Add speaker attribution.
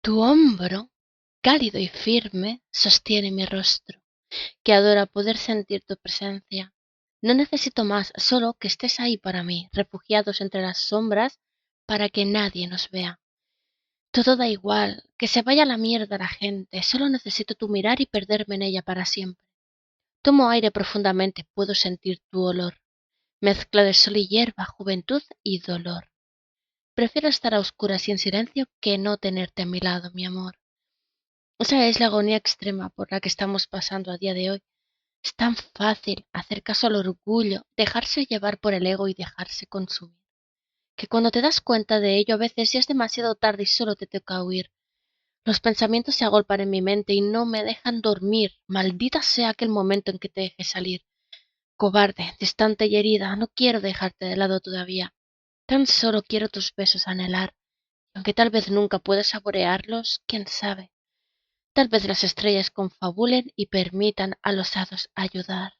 Speaker 1: Tu hombro, cálido y firme, sostiene mi rostro, que adora poder sentir tu presencia. No necesito más, solo que estés ahí para mí, refugiados entre las sombras, para que nadie nos vea. Todo da igual, que se vaya a la mierda la gente, solo necesito tu mirar y perderme en ella para siempre. Tomo aire profundamente, puedo sentir tu olor, mezcla de sol y hierba, juventud y dolor. Prefiero estar a oscuras y en silencio que no tenerte a mi lado, mi amor. Esa es la agonía extrema por la que estamos pasando a día de hoy. Es tan fácil hacer caso al orgullo, dejarse llevar por el ego y dejarse consumir, que cuando te das cuenta de ello a veces ya es demasiado tarde y solo te toca huir. Los pensamientos se agolpan en mi mente y no me dejan dormir. Maldita sea aquel momento en que te dejé salir. Cobarde, distante y herida, no quiero dejarte de lado todavía. Tan solo quiero tus besos anhelar. Aunque tal vez nunca pueda saborearlos, quién sabe. Tal vez las estrellas confabulen y permitan a los hados ayudar.